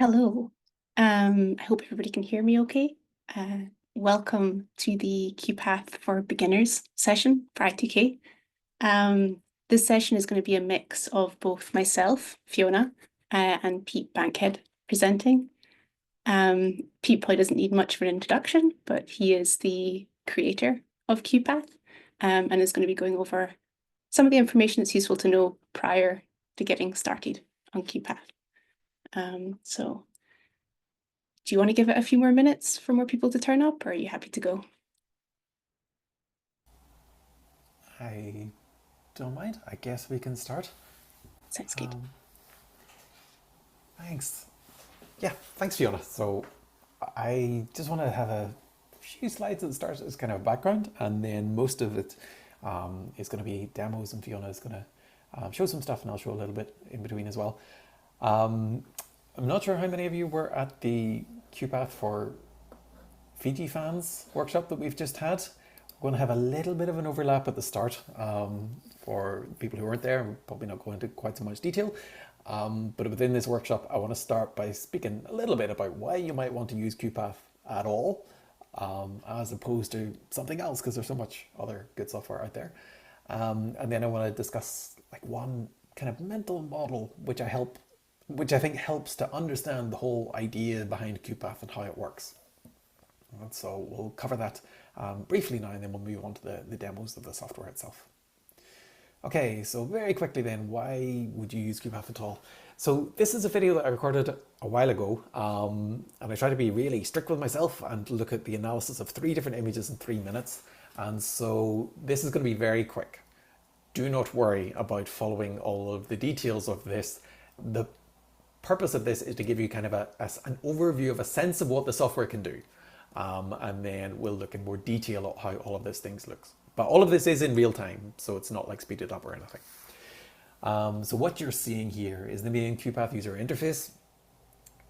Hello. I hope everybody can hear me okay. Welcome to the QuPath for Beginners session for ITK. This session is going to be a mix of both myself, Fiona, and Pete Bankhead presenting. Pete probably doesn't need much of an introduction, but he is the creator of QuPath and is going to be going over some of the information that's useful to know prior to getting started on QuPath. So do you want to give it a few more minutes for more people to turn up, or are you happy to go? I don't mind. I guess we can start. Sounds good. Thanks. Yeah, thanks, Fiona. So I just want to have a few slides at the start as kind of background, and then most of it is going to be demos, and Fiona is going to show some stuff, and I'll show a little bit in between as well. I'm not sure how many of you were at the QuPath for Fiji fans workshop that we've just had. We're going to have a little bit of an overlap at the start for people who weren't there. I'm probably not going into quite so much detail. But within this workshop, I want to start by speaking a little bit about why you might want to use QuPath at all, as opposed to something else, because there's so much other good software out there. And then I want to discuss like one kind of mental model, which I think helps to understand the whole idea behind QuPath and how it works. And so we'll cover that briefly now, and then we'll move on to the demos of the software itself. Okay, so very quickly then, why would you use QuPath at all? So this is a video that I recorded a while ago, and I try to be really strict with myself and look at the analysis of 3 different images in 3 minutes. And so this is going to be very quick. Do not worry about following all of the details of this. The purpose of this is to give you kind of an overview of a sense of what the software can do. And then we'll look in more detail at how all of this things looks. But all of this is in real time, so it's not like speeded up or anything. So what you're seeing here is the main QuPath user interface.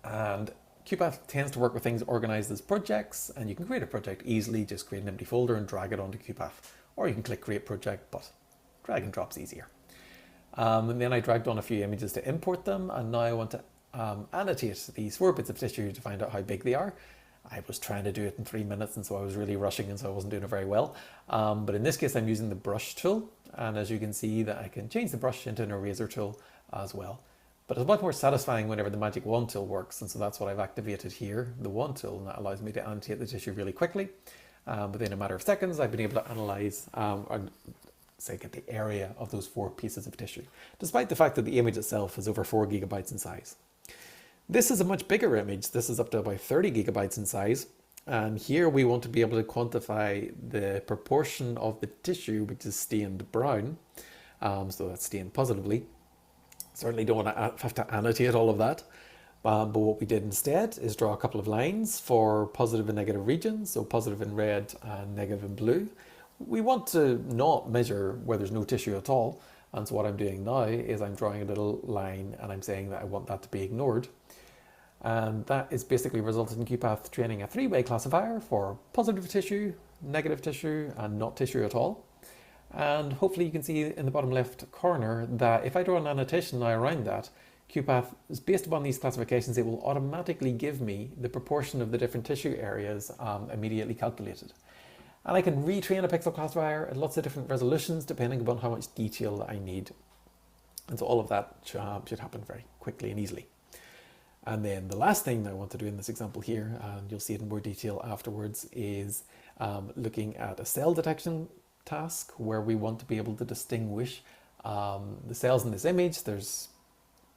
And QuPath tends to work with things organized as projects, and you can create a project easily, just create an empty folder and drag it onto QuPath. Or you can click create project, but drag and drop's easier. And then I dragged on a few images to import them, and now I want to annotate these 4 bits of tissue to find out how big they are. I was trying to do it in 3 minutes, and so I was really rushing, and so I wasn't doing it very well. But in this case, I'm using the brush tool, and as you can see that I can change the brush into an eraser tool as well. But it's much more satisfying whenever the magic wand tool works, and so that's what I've activated here, the wand tool, and that allows me to annotate the tissue really quickly. Within a matter of seconds, I've been able to analyze get the area of those 4 pieces of tissue, despite the fact that the image itself is over 4 gigabytes in size. This is a much bigger image. This is up to about 30 gigabytes in size. And here we want to be able to quantify the proportion of the tissue which is stained brown. So that's stained positively. Certainly don't want to have to annotate all of that. But what we did instead is draw a couple of lines for positive and negative regions. So positive in red and negative in blue. We want to not measure where there's no tissue at all. And so what I'm doing now is I'm drawing a little line, and I'm saying that I want that to be ignored. And that is basically resulted in QuPath training a 3-way classifier for positive tissue, negative tissue, and not tissue at all. And hopefully you can see in the bottom left corner that if I draw an annotation now around that, QuPath is based upon these classifications, it will automatically give me the proportion of the different tissue areas immediately calculated. And I can retrain a pixel classifier at lots of different resolutions depending upon how much detail I need. And so all of that should happen very quickly and easily. And then the last thing I want to do in this example here, and you'll see it in more detail afterwards, is looking at a cell detection task where we want to be able to distinguish the cells in this image. There's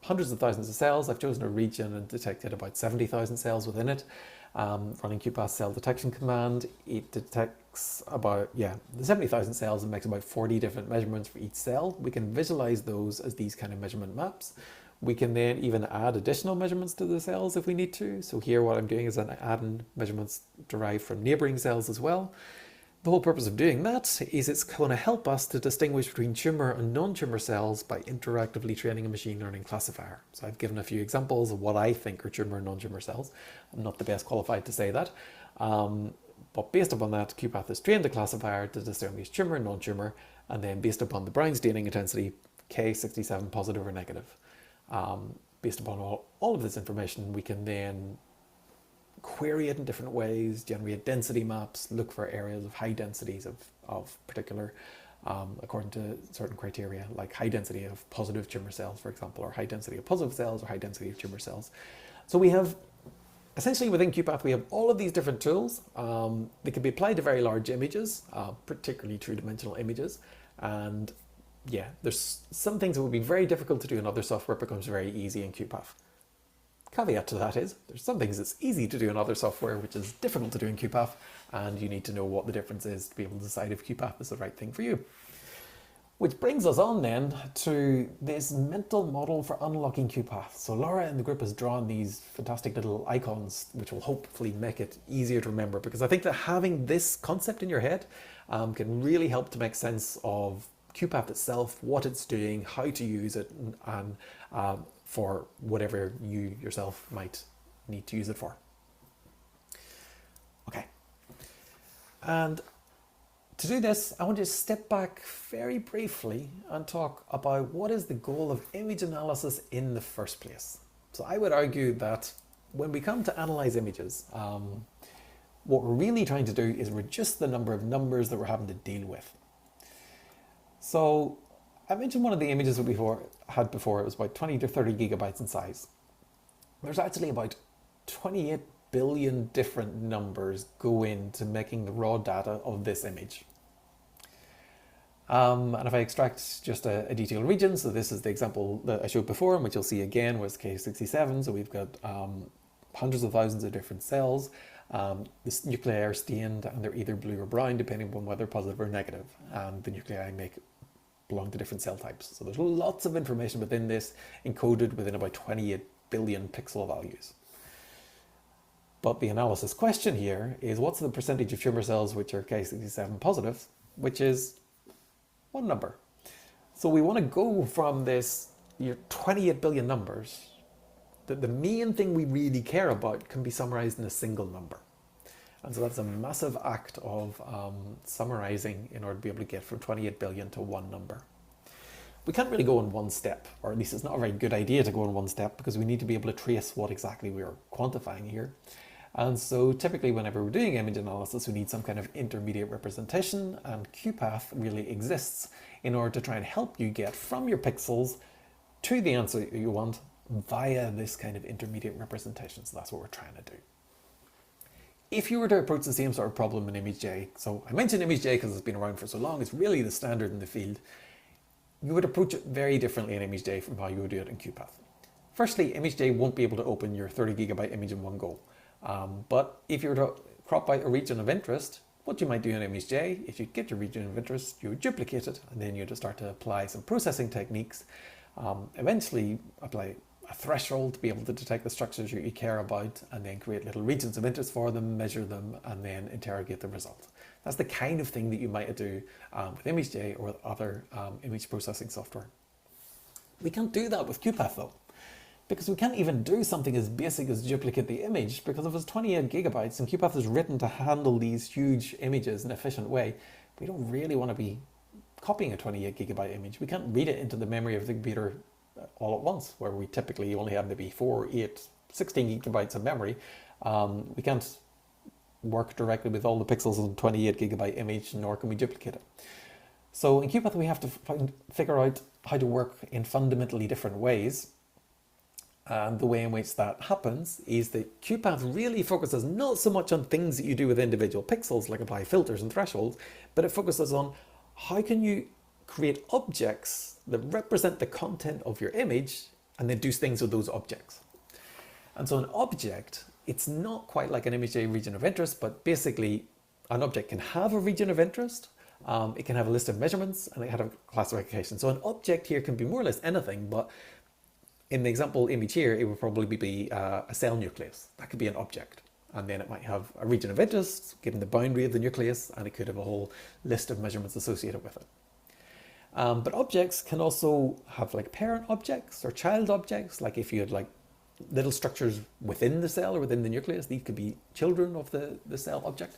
hundreds of thousands of cells. I've chosen a region and detected about 70,000 cells within it. Running QuPath cell detection command, it detects about, the 70,000 cells and makes about 40 different measurements for each cell. We can visualize those as these kind of measurement maps. We can then even add additional measurements to the cells if we need to. So here what I'm doing is I'm adding measurements derived from neighboring cells as well. The whole purpose of doing that is it's going to help us to distinguish between tumor and non-tumor cells by interactively training a machine learning classifier. So I've given a few examples of what I think are tumor and non-tumor cells. I'm not the best qualified to say that. But based upon that, QuPath has trained a classifier to distinguish tumor and non-tumor, and then based upon the brown staining intensity, K67 positive or negative. based upon all of this information, we can then query it in different ways, generate density maps, look for areas of high densities of particular, according to certain criteria, like high density of positive tumor cells, for example, or high density of positive cells, or high density of tumor cells. So we have, essentially within QuPath, we have all of these different tools. They can be applied to very large images, particularly two-dimensional images. And yeah, there's some things that would be very difficult to do in other software, becomes very easy in QuPath. Caveat to that is, there's some things that's easy to do in other software, which is difficult to do in QuPath, and you need to know what the difference is to be able to decide if QuPath is the right thing for you. Which brings us on then to this mental model for unlocking QuPath. So Laura in the group has drawn these fantastic little icons, which will hopefully make it easier to remember, because I think that having this concept in your head can really help to make sense of QuPath itself, what it's doing, how to use it, and for whatever you yourself might need to use it for. Okay. And to do this, I want to step back very briefly and talk about what is the goal of image analysis in the first place. So I would argue that when we come to analyze images, what we're really trying to do is reduce the number of numbers that we're having to deal with. So I mentioned one of the images that we had before, it was about 20 to 30 gigabytes in size. There's actually about 28 billion different numbers go into making the raw data of this image. And if I extract just a detailed region, so this is the example that I showed before, and which you'll see again was K67, so we've got hundreds of thousands of different cells. The nuclei are stained, and they're either blue or brown, depending on whether positive or negative. And the nuclei belong to different cell types. So there's lots of information within this, encoded within about 28 billion pixel values. But the analysis question here is, what's the percentage of tumor cells which are K67 positive, which is one number. So we want to go from this, your 28 billion numbers, that the main thing we really care about can be summarized in a single number. And so that's a massive act of summarizing in order to be able to get from 28 billion to one number. We can't really go in one step, or at least it's not a very good idea to go in one step, because we need to be able to trace what exactly we are quantifying here. And so typically whenever we're doing image analysis, we need some kind of intermediate representation, and QuPath really exists in order to try and help you get from your pixels to the answer that you want via this kind of intermediate representation. So that's what we're trying to do. If you were to approach the same sort of problem in ImageJ, so I mentioned ImageJ because it's been around for so long, it's really the standard in the field, you would approach it very differently in ImageJ from how you would do it in QuPath. Firstly, ImageJ won't be able to open your 30 gigabyte image in one go. But if you were to crop out a region of interest, what you might do in ImageJ, if you get your region of interest, you would duplicate it, and then you'd start to apply some processing techniques, eventually apply a threshold to be able to detect the structures you care about, and then create little regions of interest for them, measure them, and then interrogate the result. That's the kind of thing that you might do with ImageJ or with other image processing software. We can't do that with QuPath though, because we can't even do something as basic as duplicate the image, because if it's 28 gigabytes and QuPath is written to handle these huge images in an efficient way, we don't really want to be copying a 28 gigabyte image. We can't read it into the memory of the computer all at once, where we typically only have maybe 4, 8, 16 gigabytes of memory. We can't work directly with all the pixels in a 28 gigabyte image, nor can we duplicate it. So in QuPath we have to figure out how to work in fundamentally different ways. And the way in which that happens is that QuPath really focuses not so much on things that you do with individual pixels, like apply filters and thresholds, but it focuses on how can you create objects that represent the content of your image and then do things with those objects. And so an object, it's not quite like an ImageJ region of interest, but basically an object can have a region of interest, it can have a list of measurements, and it can have a classification. So an object here can be more or less anything, but in the example image here, it would probably be a cell nucleus. That could be an object. And then it might have a region of interest, given the boundary of the nucleus, and it could have a whole list of measurements associated with it. But objects can also have like parent objects or child objects. Like if you had like little structures within the cell or within the nucleus, these could be children of the cell object.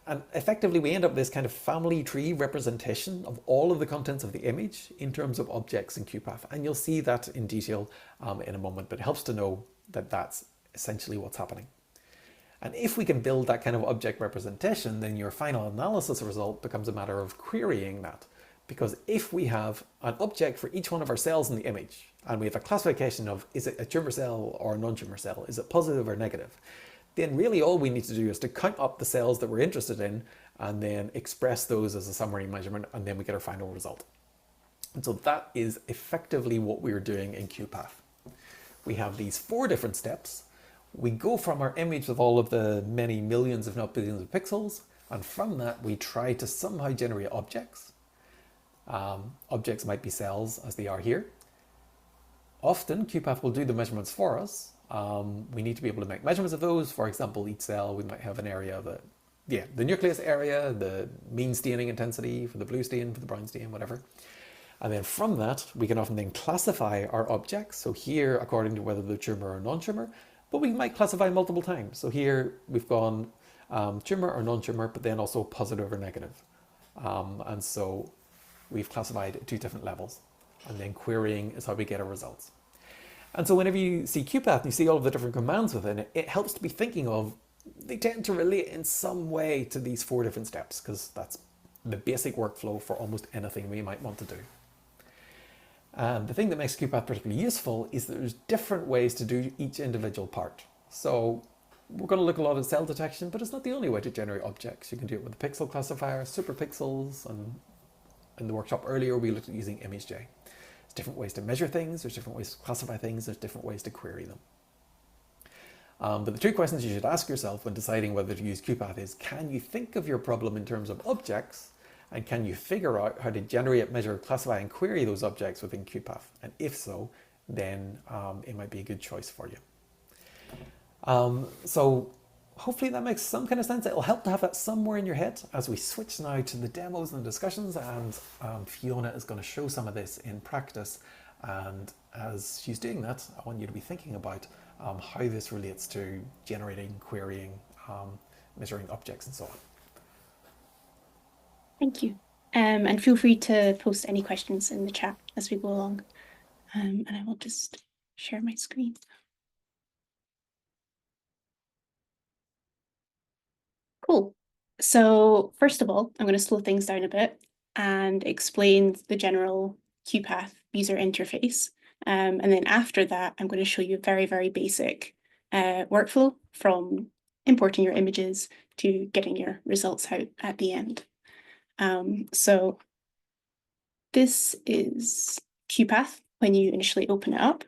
And effectively, we end up this kind of family tree representation of all of the contents of the image in terms of objects in QuPath. And you'll see that in detail in a moment, but it helps to know that that's essentially what's happening. And if we can build that kind of object representation, then your final analysis result becomes a matter of querying that. Because if we have an object for each one of our cells in the image, and we have a classification of, is it a tumor cell or a non-tumor cell? Is it positive or negative? Then really all we need to do is to count up the cells that we're interested in and then express those as a summary measurement, and then we get our final result. And so that is effectively what we're doing in QuPath. We have these 4 different steps. We go from our image with all of the many millions, if not billions of pixels, and from that we try to somehow generate objects. Objects might be cells, as they are here. Often QuPath will do the measurements for us. We need to be able to make measurements of those. For example, each cell, we might have an area of the nucleus area, the mean staining intensity for the blue stain, for the brown stain, whatever. And then from that, we can often then classify our objects. So here, according to whether they're tumor or non-tumor, but we might classify multiple times. So here we've gone tumor or non-tumor, but then also positive or negative. And so we've classified at 2 different levels. And then querying is how we get our results. And so whenever you see QuPath and you see all of the different commands within it, it helps to be thinking of, they tend to relate in some way to these 4 different steps, because that's the basic workflow for almost anything we might want to do. And the thing that makes QuPath particularly useful is that there's different ways to do each individual part. So we're going to look a lot at cell detection, but it's not the only way to generate objects. You can do it with a pixel classifier, superpixels, and in the workshop earlier we looked at using ImageJ. There's different ways to measure things, there's different ways to classify things, there's different ways to query them. But the 2 questions you should ask yourself when deciding whether to use QuPath is, can you think of your problem in terms of objects? And can you figure out how to generate, measure, classify, and query those objects within QuPath? And if so, then it might be a good choice for you. So hopefully that makes some kind of sense. It'll help to have that somewhere in your head as we switch now to the demos and discussions. And Fiona is going to show some of this in practice. And as she's doing that, I want you to be thinking about how this relates to generating, querying, measuring objects, and so on. Thank you. And feel free to post any questions in the chat as we go along. And I will just share my screen. Cool. So first of all, I'm going to slow things down a bit and explain the general QuPath user interface. And then after that, I'm going to show you a very, very basic workflow from importing your images to getting your results out at the end. So this is QuPath when you initially open it up.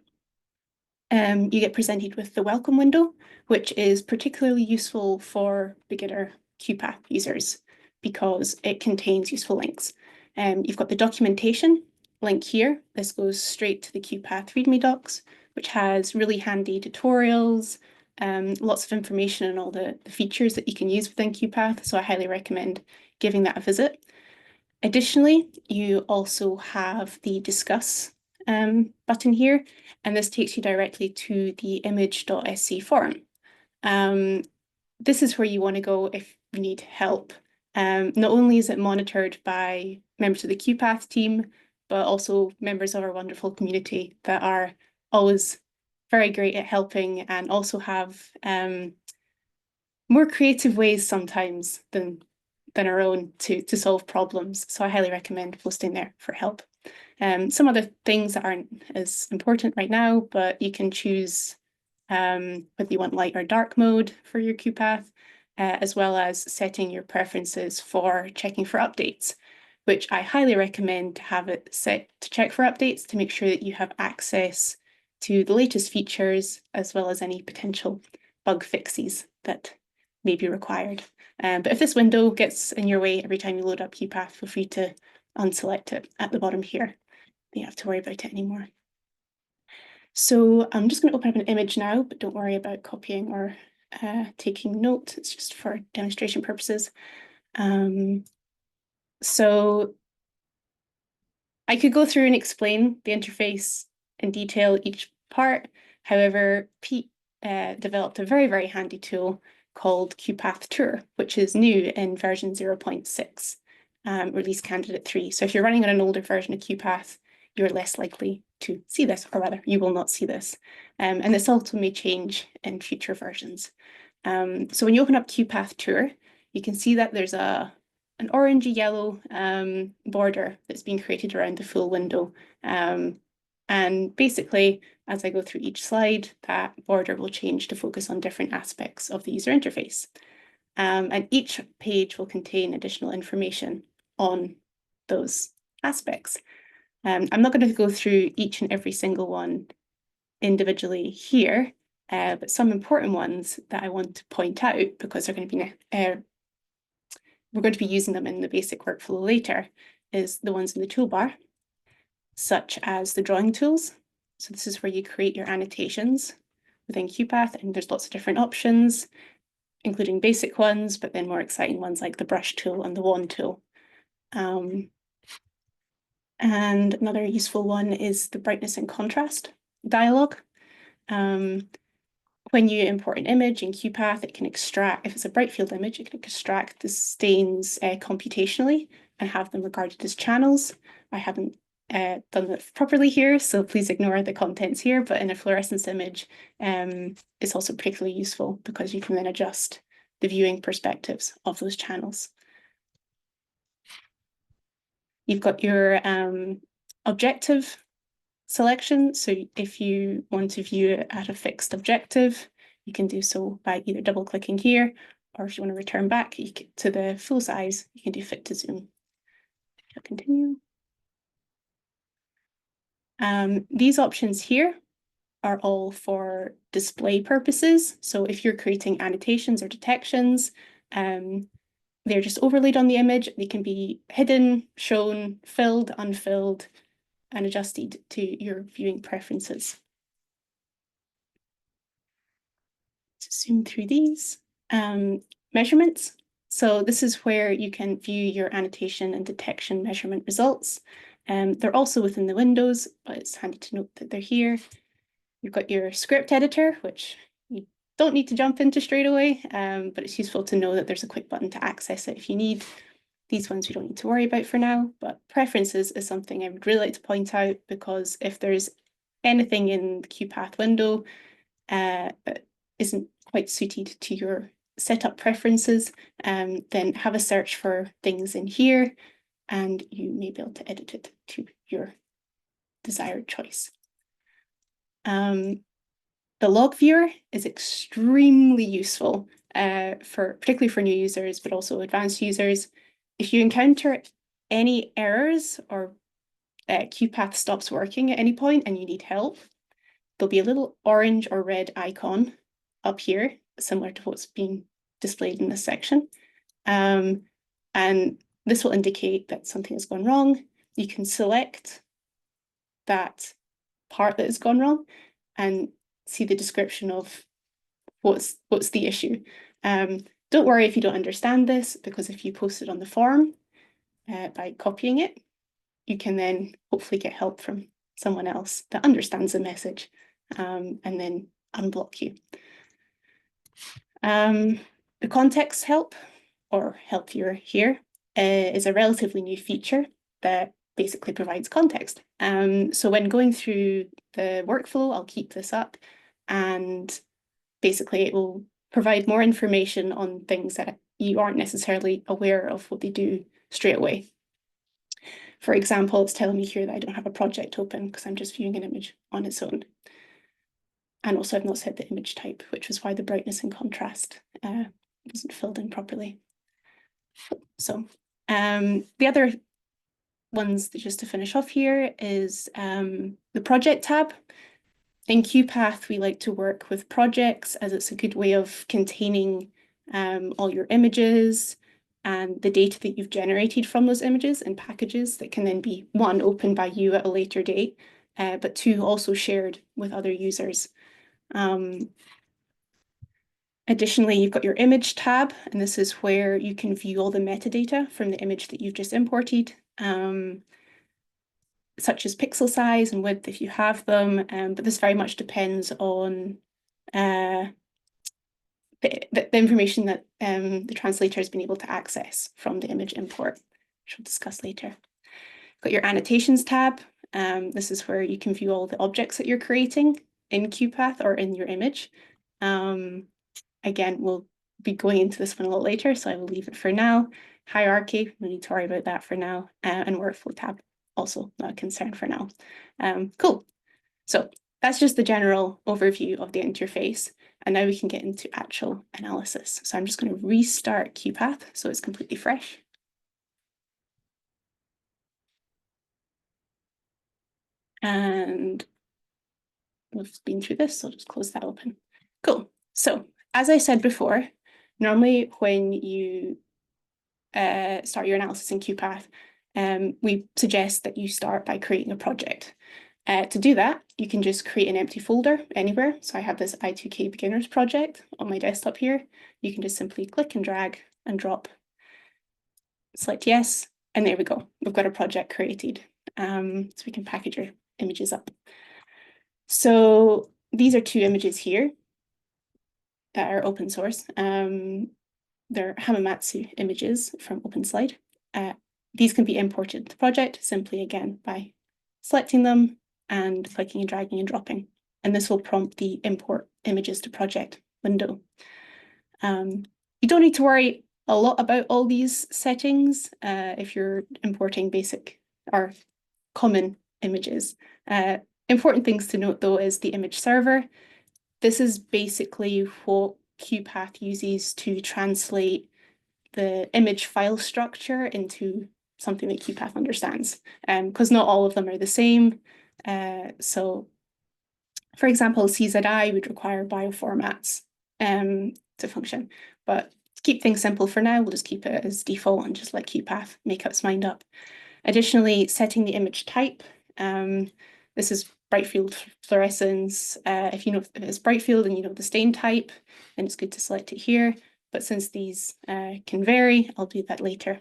You get presented with the welcome window, which is particularly useful for beginner QuPath users because it contains useful links. You've got the documentation link here. This goes straight to the QuPath README docs, which has really handy tutorials, lots of information on all the features that you can use within QuPath. So I highly recommend giving that a visit. Additionally, you also have the discuss button here, and this takes you directly to the image.sc forum. This is where you want to go if you need help. Not only is it monitored by members of the QuPath team, but also members of our wonderful community that are always very great at helping and also have more creative ways sometimes than our own to solve problems. So I highly recommend posting there for help. Some other things that aren't as important right now, but you can choose whether you want light or dark mode for your QuPath, as well as setting your preferences for checking for updates, which I highly recommend to have it set to check for updates to make sure that you have access to the latest features, as well as any potential bug fixes that may be required. But if this window gets in your way every time you load up QuPath, feel free to unselect it at the bottom here. You don't have to worry about it anymore. So I'm just going to open up an image now, but don't worry about copying or taking note. It's just for demonstration purposes. So I could go through and explain the interface in detail, each part. However, Pete developed a very, very handy tool called QuPath Tour, which is new in version 0.6, release candidate 3. So if you're running on an older version of QuPath, you're less likely to see this, or rather, you will not see this. And this also may change in future versions. So when you open up QuPath Tour, you can see that there's an orangey yellow border that's being created around the full window. And basically, as I go through each slide, that border will change to focus on different aspects of the user interface. And each page will contain additional information on those aspects. I'm not going to go through each and every single one individually here, but some important ones that I want to point out because they're going to be we're going to be using them in the basic workflow later, is the ones in the toolbar, such as the drawing tools. So this is where you create your annotations within QuPath, and there's lots of different options, including basic ones, but then more exciting ones like the brush tool and the wand tool. And another useful one is the brightness and contrast dialog. When you import an image in QuPath, it can extract, if it's a bright field image, it can extract the stains computationally and have them regarded as channels. I haven't done that properly here, so please ignore the contents here, but in a fluorescence image, it's also particularly useful because you can then adjust the viewing perspectives of those channels. You've got your objective selection. So if you want to view it at a fixed objective, you can do so by either double clicking here, or if you want to return back to the full size, you can do fit to zoom. I'll continue. These options here are all for display purposes. So if you're creating annotations or detections, they're just overlaid on the image. They can be hidden, shown, filled, unfilled, and adjusted to your viewing preferences. To zoom through these. Measurements. So this is where you can view your annotation and detection measurement results. They're also within the windows, but it's handy to note that they're here. You've got your script editor, which you don't need to jump into straight away, but it's useful to know that there's a quick button to access it if you need. These ones we don't need to worry about for now, but preferences is something I would really like to point out, because if there's anything in the QuPath window that isn't quite suited to your setup preferences, then have a search for things in here and you may be able to edit it to your desired choice. The log viewer is extremely useful, particularly for new users, but also advanced users. If you encounter any errors or QuPath stops working at any point and you need help, there'll be a little orange or red icon up here, similar to what's being displayed in this section. And this will indicate that something has gone wrong. You can select that part that has gone wrong and see the description of what's the issue. Don't worry if you don't understand this, because if you post it on the forum by copying it, you can then hopefully get help from someone else that understands the message and then unblock you. The context help, or help viewer here, is a relatively new feature that basically provides context. So when going through the workflow, I'll keep this up, and basically it will provide more information on things that you aren't necessarily aware of what they do straight away. For example, it's telling me here that I don't have a project open because I'm just viewing an image on its own. And also I've not set the image type, which is why the brightness and contrast wasn't filled in properly. So the other ones, just to finish off here, is the project tab. In QuPath, we like to work with projects as it's a good way of containing all your images and the data that you've generated from those images in packages that can then be, one, opened by you at a later date, but two, also shared with other users. Additionally, you've got your image tab, and this is where you can view all the metadata from the image that you've just imported, such as pixel size and width if you have them, but this very much depends on the information that the translator has been able to access from the image import, which we'll discuss later. Got your annotations tab. This is where you can view all the objects that you're creating in QuPath or in your image. Again, we'll be going into this one a little later, so I will leave it for now. Hierarchy, no need to worry about that for now. And workflow tab, also not a concern for now. Cool. So that's just the general overview of the interface. And now we can get into actual analysis. So I'm just going to restart QuPath so it's completely fresh. And we've been through this, so I'll just close that open. Cool. So as I said before, normally when you start your analysis in QuPath, we suggest that you start by creating a project. To do that, you can just create an empty folder anywhere. So I have this I2K beginners project on my desktop here. You can just simply click and drag and drop, select yes, and there we go. We've got a project created. So we can package your images up. So these are two images here that are open source. They're Hamamatsu images from OpenSlide. These can be imported to the project simply again by selecting them and clicking and dragging and dropping. And this will prompt the import images to project window. You don't need to worry a lot about all these settings if you're importing basic or common images. Important things to note though is the image server. This is basically what QuPath uses to translate the image file structure into something that QuPath understands, because not all of them are the same. So, for example, CZI would require bioformats to function, but to keep things simple for now, we'll just keep it as default and just let QuPath make its mind up. Additionally, setting the image type. This is bright field fluorescence. If you know if it's bright field and you know the stain type, then it's good to select it here. But since these can vary, I'll do that later.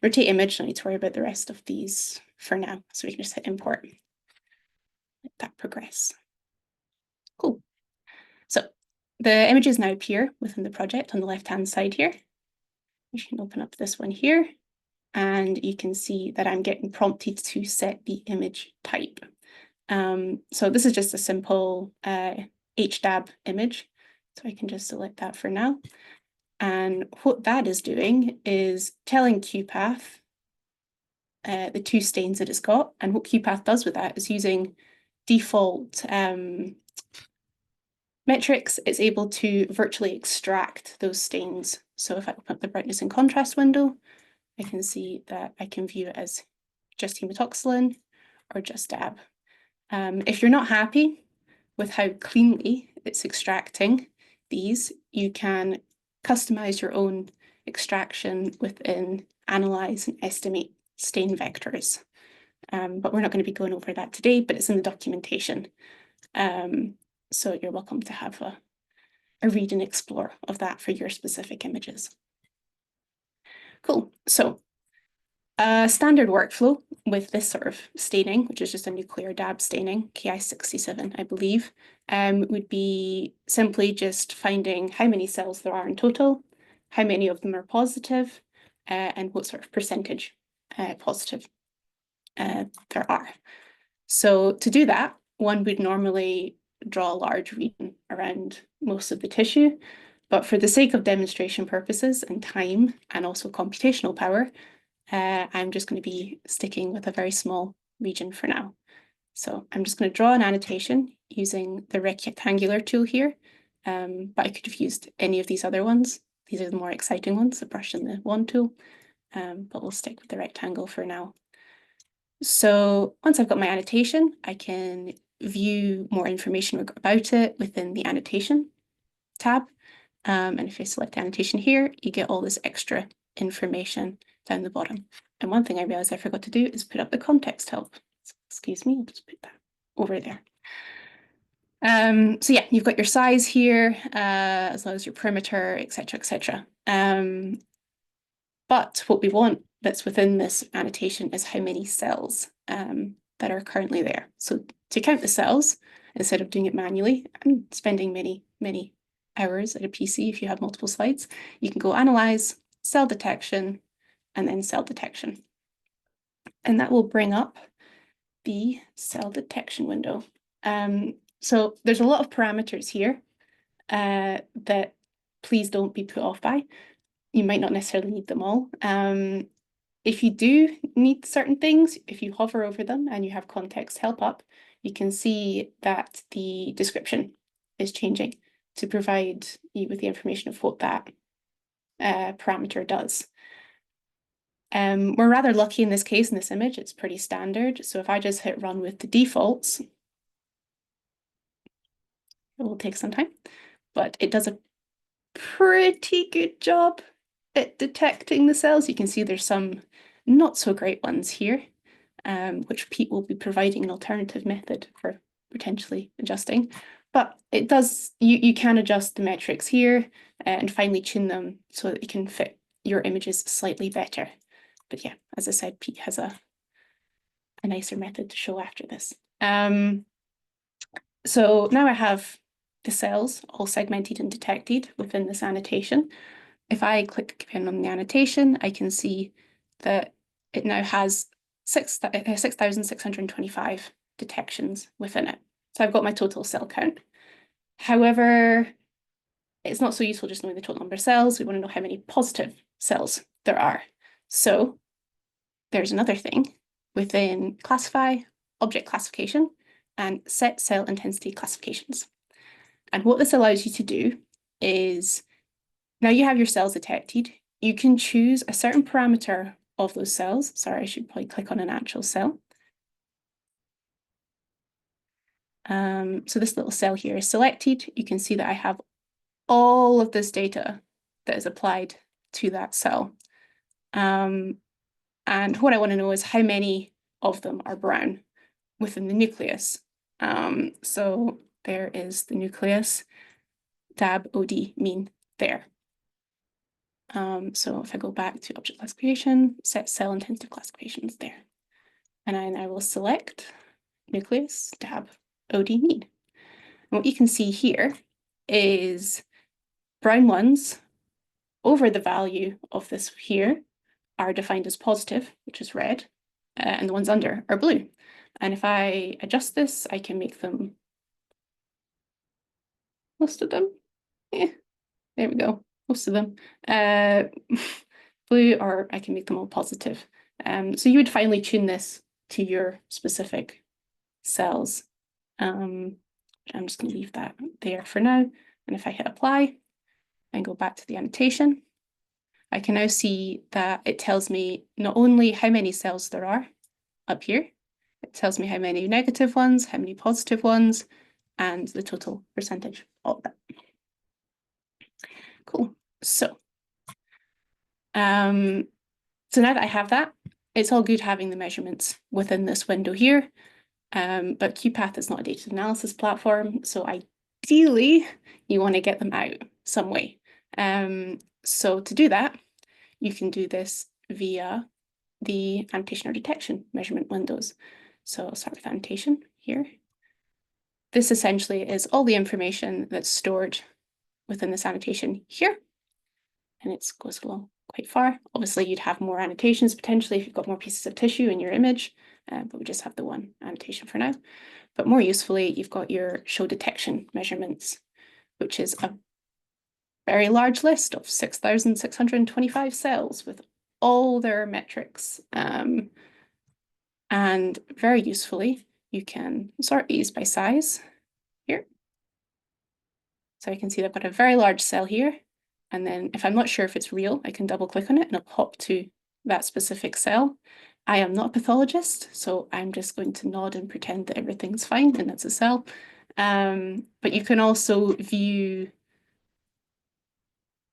Rotate image, don't need to worry about the rest of these for now. So we can just hit import. Let that progress. Cool. So the images now appear within the project on the left-hand side here. You can open up this one here, and you can see that I'm getting prompted to set the image type. So this is just a simple HDAB image. So I can just select that for now. And what that is doing is telling QuPath the two stains that it's got. And what QuPath does with that is using default metrics, it's able to virtually extract those stains. So if I open up the brightness and contrast window, I can see that I can view it as just hematoxylin or just DAB. If you're not happy with how cleanly it's extracting these, you can customize your own extraction within Analyze and Estimate stain vectors. But we're not going to be going over that today, but it's in the documentation. So you're welcome to have a read and explore of that for your specific images. Cool. So a standard workflow with this sort of staining, which is just a nuclear DAB staining, Ki67, I believe, would be simply just finding how many cells there are in total, how many of them are positive, and what sort of percentage positive there are. So to do that, one would normally draw a large region around most of the tissue, but for the sake of demonstration purposes and time and also computational power, I'm just going to be sticking with a very small region for now. So I'm just going to draw an annotation using the rectangular tool here, but I could have used any of these other ones. These are the more exciting ones, the brush and the wand tool, but we'll stick with the rectangle for now. So once I've got my annotation, I can view more information about it within the annotation tab. And if I select annotation here, you get all this extra information down the bottom. And one thing I realized I forgot to do is put up the context help. Excuse me, I'll just put that over there. So yeah, you've got your size here, as well as your perimeter, etc., etc. But what we want that's within this annotation is how many cells that are currently there. So to count the cells, instead of doing it manually and spending many hours at a PC if you have multiple slides, you can go analyze, cell detection, and then cell detection. And that will bring up the cell detection window. So there's a lot of parameters here that please don't be put off by. You might not necessarily need them all. If you do need certain things, if you hover over them and you have context help up, you can see that the description is changing to provide you with the information of what that parameter does. We're rather lucky in this case, in this image, it's pretty standard. So if I just hit run with the defaults, it will take some time, but it does a pretty good job at detecting the cells. You can see there's some not so great ones here, which Pete will be providing an alternative method for potentially adjusting. But it does, you can adjust the metrics here and finely tune them so that you can fit your images slightly better. But yeah, as I said, Pete has a nicer method to show after this. So now I have the cells all segmented and detected within this annotation. If I click on the annotation, I can see that it now has 6,625 detections within it. So I've got my total cell count. However, it's not so useful just knowing the total number of cells. We want to know how many positive cells there are. So there's another thing within classify, object classification, and set cell intensity classifications. And what this allows you to do is, now you have your cells detected, you can choose a certain parameter of those cells. Sorry, I should probably click on an actual cell. So this little cell here is selected. You can see that I have all of this data that is applied to that cell. And what I want to know is how many of them are brown within the nucleus. So there is the nucleus, DAB, OD, mean there. So if I go back to object classification, set cell intensive classifications there. And I will select nucleus, DAB, OD, mean. And what you can see here is brown ones over the value of this here are defined as positive, which is red, and the ones under are blue. And if I adjust this, I can make them, most of them, there we go, most of them, blue, or I can make them all positive. So you would finely tune this to your specific cells. I'm just going to leave that there for now. And if I hit apply and go back to the annotation, I can now see that it tells me not only how many cells there are up here, it tells me how many negative ones, how many positive ones, and the total percentage of that. Cool. So now that I have that, it's all good having the measurements within this window here. But QuPath is not a data analysis platform, so ideally you want to get them out some way. So to do that, you can do this via the annotation or detection measurement windows. So I'll start with annotation here. This essentially is all the information that's stored within this annotation here, and it goes along quite far. Obviously, you'd have more annotations potentially if you've got more pieces of tissue in your image, but we just have the one annotation for now. But more usefully, you've got your show detection measurements, which is a very large list of 6,625 cells with all their metrics. And very usefully, you can sort these by size here. So I can see I've got a very large cell here. And then if I'm not sure if it's real, I can double click on it and it'll hop to that specific cell. I am not a pathologist, so I'm just going to nod and pretend that everything's fine and that's a cell. But you can also view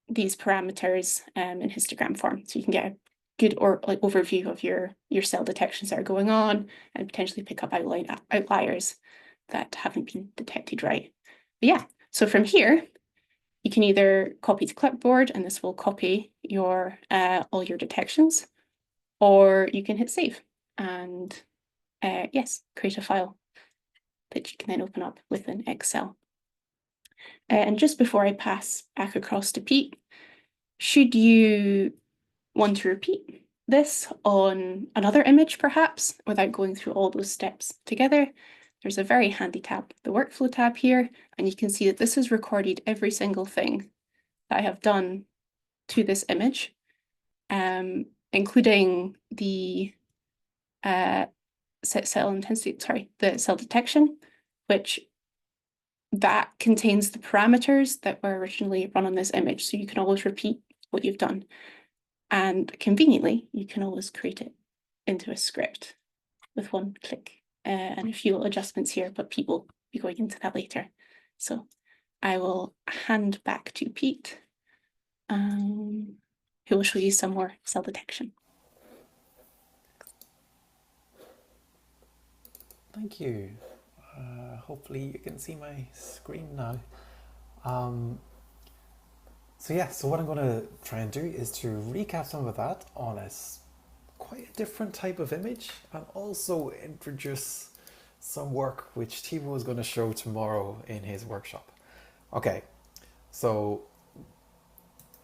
these parameters in histogram form. So you can get a good overview of your cell detections that are going on and potentially pick up outliers that haven't been detected right. But yeah, so from here, you can either copy to clipboard and this will copy your all your detections, or you can hit save and yes, create a file that you can then open up within Excel. And just before I pass back across to Pete, should you want to repeat this on another image perhaps, without going through all those steps together, there's a very handy tab, the workflow tab here, and you can see that this has recorded every single thing that I have done to this image, including the cell intensity, sorry, the cell detection, which that contains the parameters that were originally run on this image. So you can always repeat what you've done. And conveniently, you can always create it into a script with one click, and a few little adjustments here, but Pete will be going into that later. So I will hand back to Pete, who will show you some more cell detection. Thank you. Hopefully you can see my screen now. So what I'm going to try and do is to recap some of that on quite a different type of image, and also introduce some work which Thibaut is going to show tomorrow in his workshop. Okay, so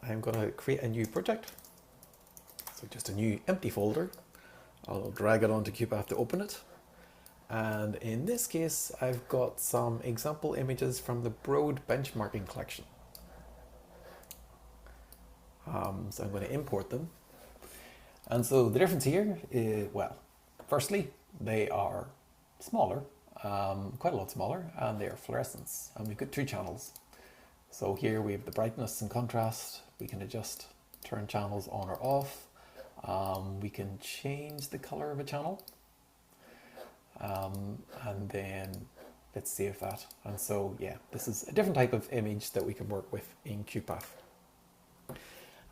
I'm going to create a new project. So just a new empty folder. I'll drag it onto QuPath to open it. And in this case, I've got some example images from the Broad benchmarking collection. So I'm going to import them. And so the difference here is, well, firstly, they are smaller, quite a lot smaller, and they are fluorescence. And we've got 2 channels. So here we have the brightness and contrast. We can turn channels on or off. We can change the color of a channel. And then let's save that. And so, yeah, this is a different type of image that we can work with in QuPath.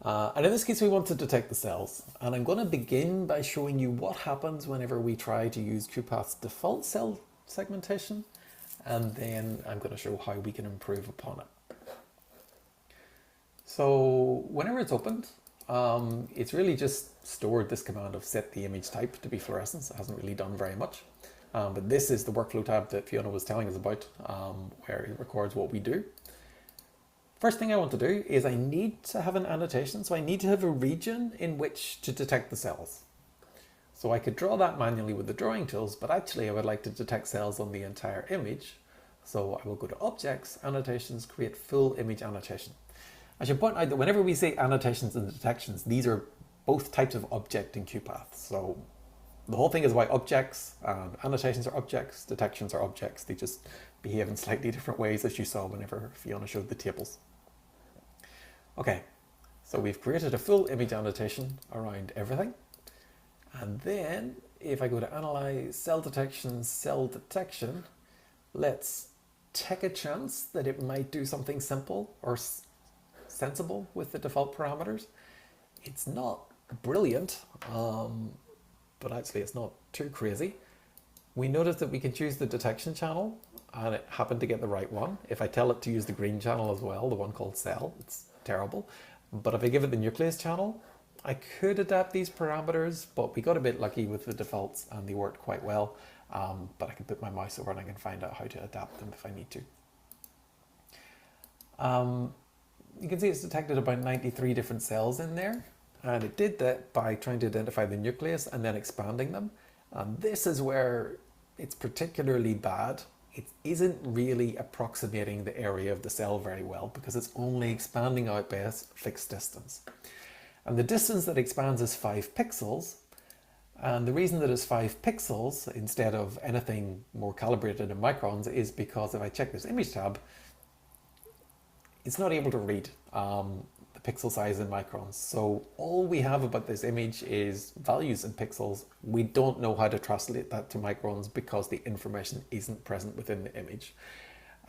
And in this case, we want to detect the cells. And I'm going to begin by showing you what happens whenever we try to use QuPath's default cell segmentation. And then I'm going to show how we can improve upon it. So whenever it's opened, it's really just stored this command of set the image type to be fluorescence. It hasn't really done very much. But this is the workflow tab that Fiona was telling us about, where it records what we do. First thing I want to do is I need to have an annotation. So I need to have a region in which to detect the cells. So I could draw that manually with the drawing tools, but actually I would like to detect cells on the entire image. So I will go to Objects, Annotations, Create Full Image Annotation. I should point out that whenever we say annotations and detections, these are both types of object in QuPath. So the whole thing is about objects. Annotations are objects, detections are objects. They just behave in slightly different ways, as you saw whenever Fiona showed the tables. Okay, so we've created a full image annotation around everything. And then if I go to Analyze, Cell Detection, let's take a chance that it might do something simple or sensible with the default parameters. It's not brilliant, but actually it's not too crazy. We notice that we can choose the detection channel, and it happened to get the right one. If I tell it to use the green channel as well, the one called cell, it's terrible. But if I give it the nucleus channel, I could adapt these parameters, but we got a bit lucky with the defaults and they worked quite well. But I can put my mouse over and I can find out how to adapt them if I need to. You can see it's detected about 93 different cells in there. And it did that by trying to identify the nucleus and then expanding them. And this is where it's particularly bad. It isn't really approximating the area of the cell very well because it's only expanding out by a fixed distance. And the distance that expands is 5 pixels. And the reason that it's 5 pixels instead of anything more calibrated in microns is because if I check this image tab, it's not able to read the pixel size in microns. So all we have about this image is values in pixels. We don't know how to translate that to microns because the information isn't present within the image.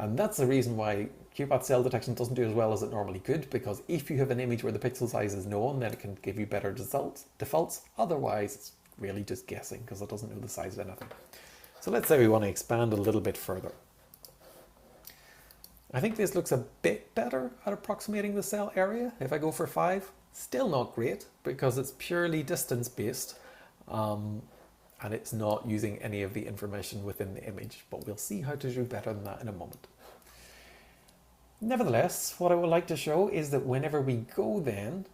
And that's the reason why QuPath cell detection doesn't do as well as it normally could, because if you have an image where the pixel size is known, then it can give you better defaults. Otherwise, it's really just guessing because it doesn't know the size of anything. So let's say we want to expand a little bit further. I think this looks a bit better at approximating the cell area. If I go for 5, still not great because it's purely distance based. And it's not using any of the information within the image, but we'll see how to do better than that in a moment. Nevertheless, what I would like to show is that whenever we go then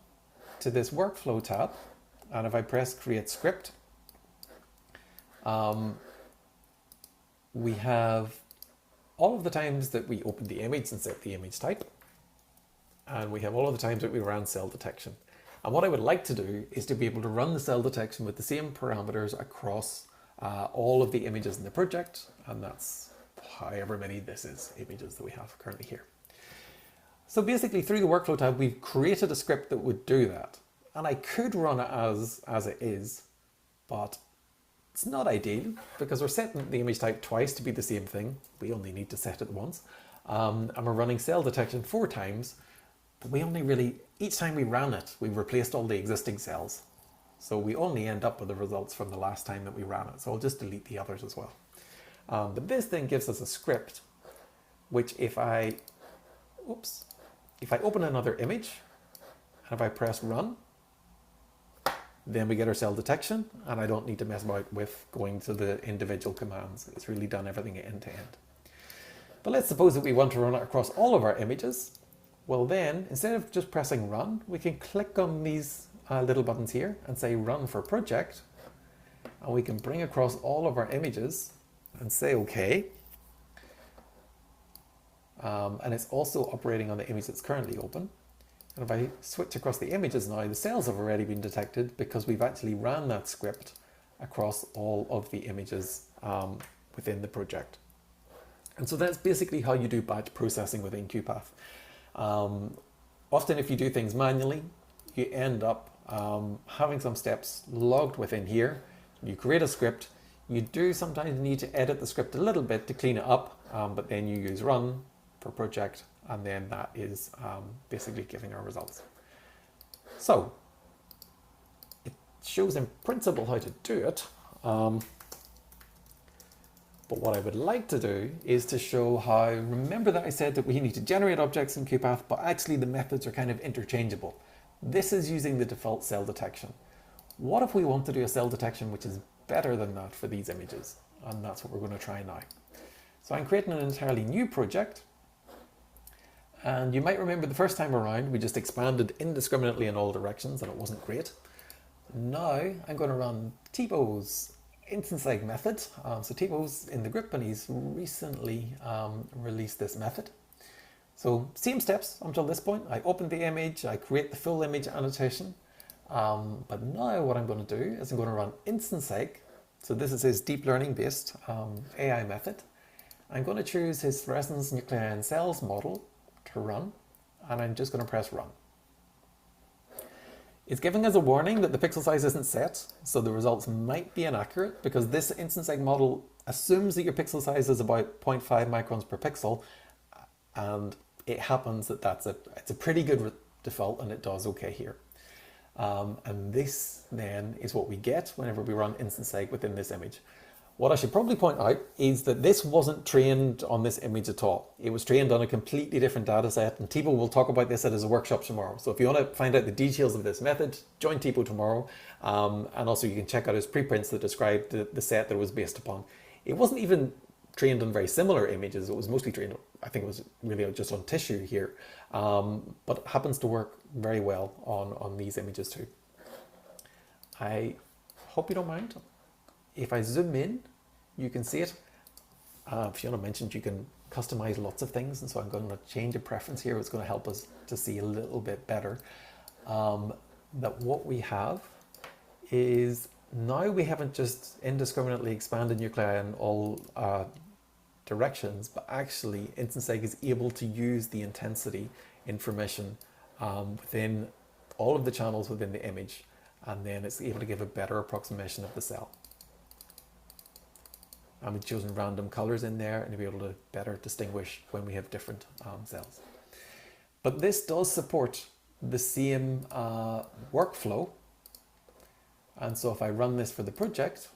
to this workflow tab, and if I press create script, we have all of the times that we open the image and set the image type, and we have all of the times that we ran cell detection. And what I would like to do is to be able to run the cell detection with the same parameters across all of the images in the project, and that's however many this is images that we have currently here. So basically through the workflow tab, we've created a script that would do that. And I could run it as it is, but it's not ideal because we're setting the image type twice to be the same thing. We only need to set it once. And we're running cell detection 4 times, but we only really, each time we ran it, we replaced all the existing cells. So we only end up with the results from the last time that we ran it. So I'll just delete the others as well. But this then gives us a script, which if I open another image, and if I press run, then we get our cell detection, and I don't need to mess about with going to the individual commands. It's really done everything end to end. But let's suppose that we want to run it across all of our images. Well then, instead of just pressing run, we can click on these little buttons here and say run for project, and we can bring across all of our images and say OK. And it's also operating on the image that's currently open. And if I switch across the images now, the cells have already been detected because we've actually ran that script across all of the images within the project. And so that's basically how you do batch processing within QuPath. Often if you do things manually, you end up having some steps logged within here. You create a script. You do sometimes need to edit the script a little bit to clean it up, but then you use run for project, and then that is basically giving our results. So it shows in principle how to do it, but what I would like to do is to show how, remember that I said that we need to generate objects in QuPath, but actually the methods are kind of interchangeable. This is using the default cell detection. What if we want to do a cell detection which is better than that for these images? And that's what we're going to try now. So I'm creating an entirely new project. And you might remember the first time around, we just expanded indiscriminately in all directions and it wasn't great. Now I'm going to run Thibaut's instance egg method. So Thibaut's in the group and he's recently released this method. So same steps until this point. I open the image, I create the full image annotation. But now what I'm going to do is I'm going to run instance egg. So this is his deep learning based AI method. I'm going to choose his fluorescence nuclei and cells model to run, and I'm just going to press run. It's giving us a warning that the pixel size isn't set, so the results might be inaccurate because this instance egg model assumes that your pixel size is about 0.5 microns per pixel, and it happens that it's a pretty good default and it does okay here. And this then is what we get whenever we run instance egg within this image. What I should probably point out is that this wasn't trained on this image at all. It was trained on a completely different data set, and Thibaut will talk about this at his workshop tomorrow. So if you want to find out the details of this method, join Thibaut tomorrow. And also you can check out his preprints that describe the set that it was based upon. It wasn't even trained on very similar images. It was mostly trained, I think it was really just on tissue here, but it happens to work very well on these images too. I hope you don't mind. If I zoom in, you can see it. Fiona mentioned you can customize lots of things, and so I'm going to change a preference here. It's going to help us to see a little bit better. That what we have is now we haven't just indiscriminately expanded nuclei in all directions, but actually instance egg is able to use the intensity information within all of the channels within the image, and then it's able to give a better approximation of the cell. And we've chosen random colors in there and to be able to better distinguish when we have different cells. But this does support the same workflow. And so if I run this for the project,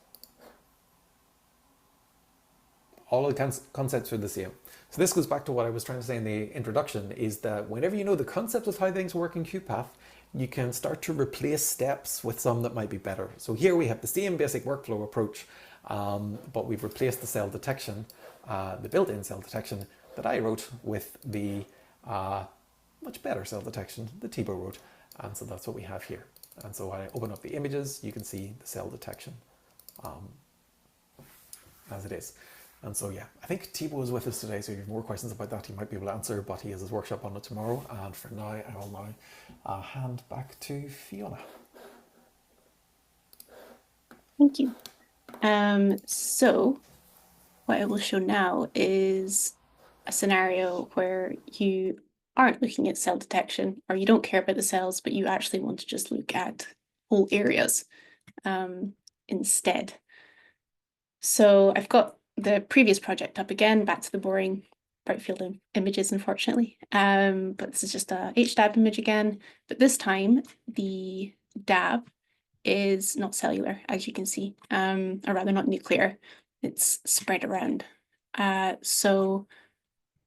all of the concepts are the same. So this goes back to what I was trying to say in the introduction, is that whenever you know the concept of how things work in QuPath, you can start to replace steps with some that might be better. So here we have the same basic workflow approach, but we've replaced the cell detection, the built-in cell detection that I wrote with the much better cell detection, the TIBO road. And so that's what we have here. And so when I open up the images, you can see the cell detection as it is. And so, yeah, I think Thibaut is with us today, so if you have more questions about that, he might be able to answer, but he has his workshop on it tomorrow. And for now, I will now hand back to Fiona. Thank you. So what I will show now is a scenario where you aren't looking at cell detection, or you don't care about the cells, but you actually want to just look at whole areas instead. So I've got the previous project up again, back to the boring bright field images, unfortunately. But this is just a HDAB image again, but this time the DAB is not cellular, as you can see, or rather not nuclear, it's spread around. So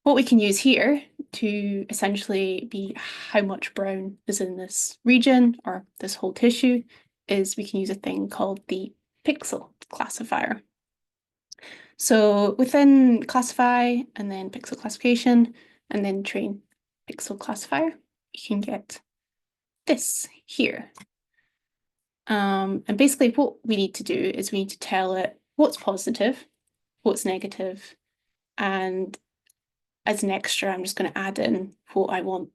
what we can use here to essentially be how much brown is in this region or this whole tissue is we can use a thing called the pixel classifier. So within classify and then pixel classification and then train pixel classifier, you can get this here. And basically what we need to do is we need to tell it what's positive, what's negative, and as an extra, I'm just going to add in what I want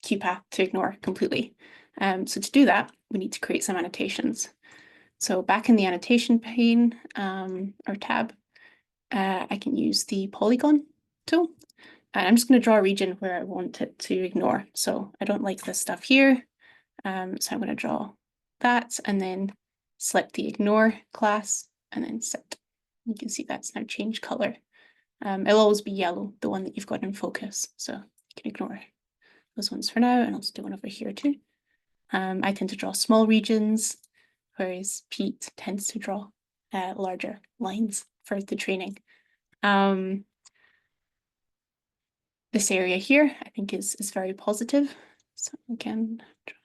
QuPath to ignore completely. So to do that, we need to create some annotations. So back in the annotation pane or tab, I can use the polygon tool. And I'm just going to draw a region where I want it to ignore. So I don't like this stuff here. So I'm going to draw that and then select the ignore class and then set. You can see that's now changed color. It'll always be yellow, the one that you've got in focus. So you can ignore those ones for now, and I'll just do one over here too. I tend to draw small regions, whereas Pete tends to draw larger lines for the training. This area here, I think is very positive. So again, draw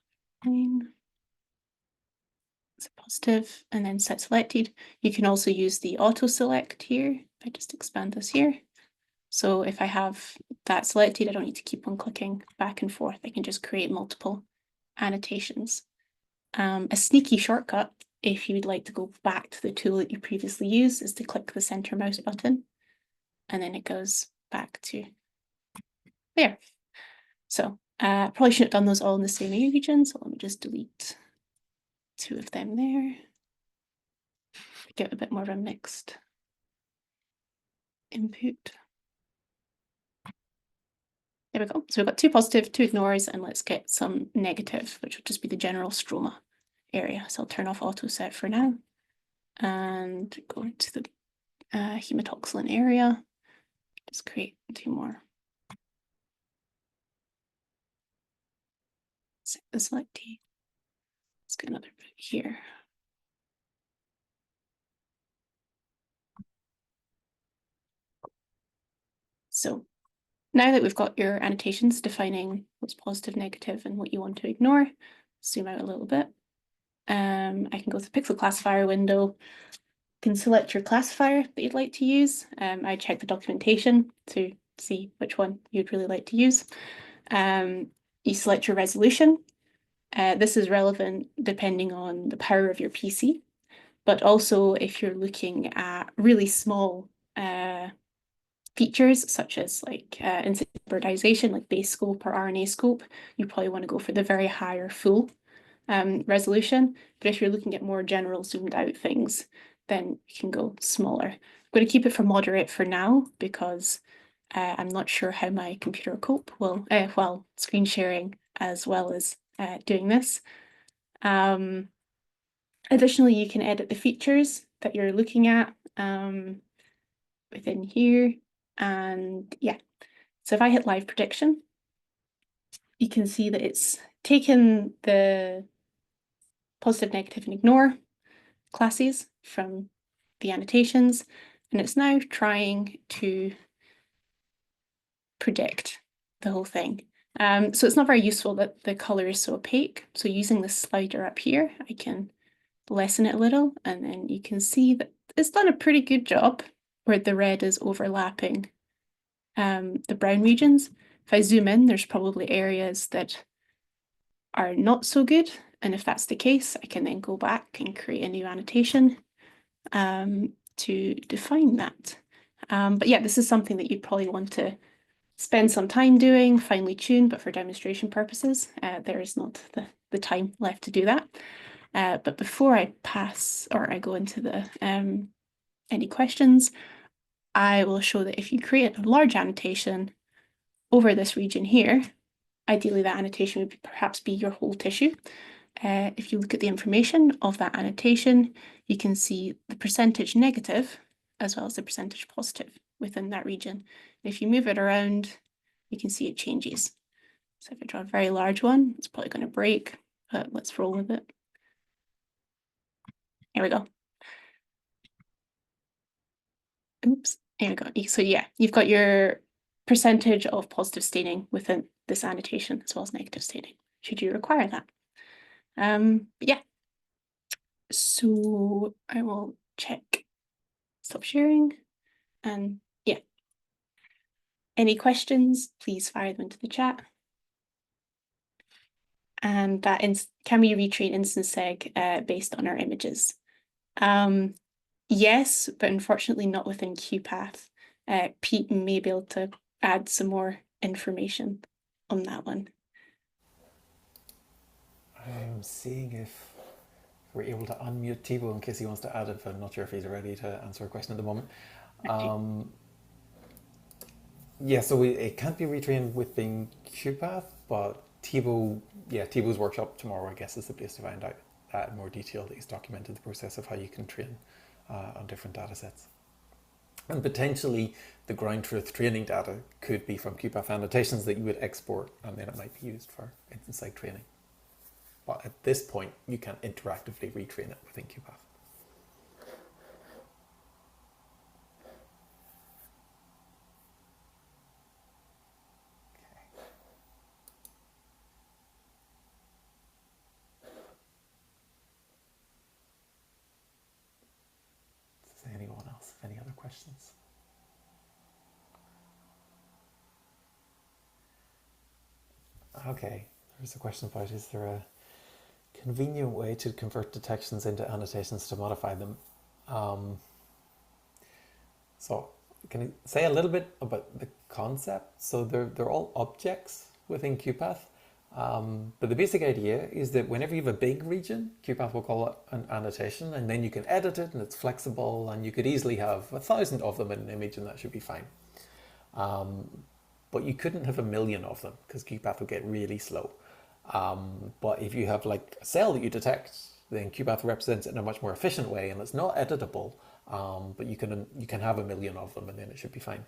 a line. It's positive, and then set selected. You can also use the auto select here. If I just expand this here. So if I have that selected, I don't need to keep on clicking back and forth. I can just create multiple annotations. A sneaky shortcut, if you would like to go back to the tool that you previously used, is to click the center mouse button, and then it goes back to there. So probably shouldn't have done those all in the same region, so let me just delete 2 of them there. Get a bit more of a mixed input. There we go. So we've got 2 positive, 2 ignores, and let's get some negative, which will just be the general stroma area. So I'll turn off auto set for now and go into the hematoxylin area. Just create 2 more. Set the select T. Let's get another bit here. So now that we've got your annotations defining what's positive, negative, and what you want to ignore, zoom out a little bit. I can go to the pixel classifier window, can select your classifier that you'd like to use. I check the documentation to see which one you'd really like to use. You select your resolution. This is relevant depending on the power of your PC, but also if you're looking at really small features such as like hybridization, like base scope or RNA scope, you probably want to go for the very high or full resolution. But if you're looking at more general zoomed out things, then you can go smaller. I'm going to keep it for moderate for now because I'm not sure how my computer will cope while screen sharing as well as doing this. Additionally, you can edit the features that you're looking at within here. And yeah, so if I hit live prediction, you can see that it's taken the positive, negative, and ignore classes from the annotations, and it's now trying to predict the whole thing. So it's not very useful that the color is so opaque. So using the slider up here, I can lessen it a little, and then you can see that it's done a pretty good job where the red is overlapping the brown regions. If I zoom in, there's probably areas that are not so good. And if that's the case, I can then go back and create a new annotation to define that. But yeah, this is something that you'd probably want to spend some time doing, finely tune, but for demonstration purposes, there is not the time left to do that. But before I pass or I go into the any questions, I will show that if you create a large annotation over this region here, ideally that annotation would perhaps be your whole tissue. If you look at the information of that annotation, you can see the percentage negative as well as the percentage positive within that region. And if you move it around, you can see it changes. So if I draw a very large one, it's probably going to break, but let's roll with it. There we go. Oops, there we go. So yeah, you've got your percentage of positive staining within this annotation as well as negative staining, should you require that. Yeah. So I will check stop sharing and yeah. Any questions, please fire them into the chat. And that can we retrain instance seg based on our images? Yes, but unfortunately not within QuPath. Pete may be able to add some more information on that one. I'm seeing if we're able to unmute Thibaut in case he wants to add it, but I'm not sure if he's ready to answer a question at the moment. Yeah, so it can't be retrained within QuPath, but Thibaut's workshop tomorrow, I guess, is the place to find out that in more detail. That he's documented the process of how you can train on different data sets. And potentially the ground truth training data could be from QuPath annotations that you would export, and then it might be used for instance seg training. But at this point, you can interactively retrain it within QuPath. Does anyone else have any other questions? Okay, there's a question about, is there a convenient way to convert detections into annotations to modify them? So can you say a little bit about the concept? So they're all objects within QuPath. But the basic idea is that whenever you have a big region, QuPath will call it an annotation, and then you can edit it and it's flexible, and you could easily have 1,000 of them in an image and that should be fine. But you couldn't have 1,000,000 of them because QuPath will get really slow. But if you have like a cell that you detect, then QuPath represents it in a much more efficient way, and it's not editable. But you can have 1,000,000 of them, and then it should be fine.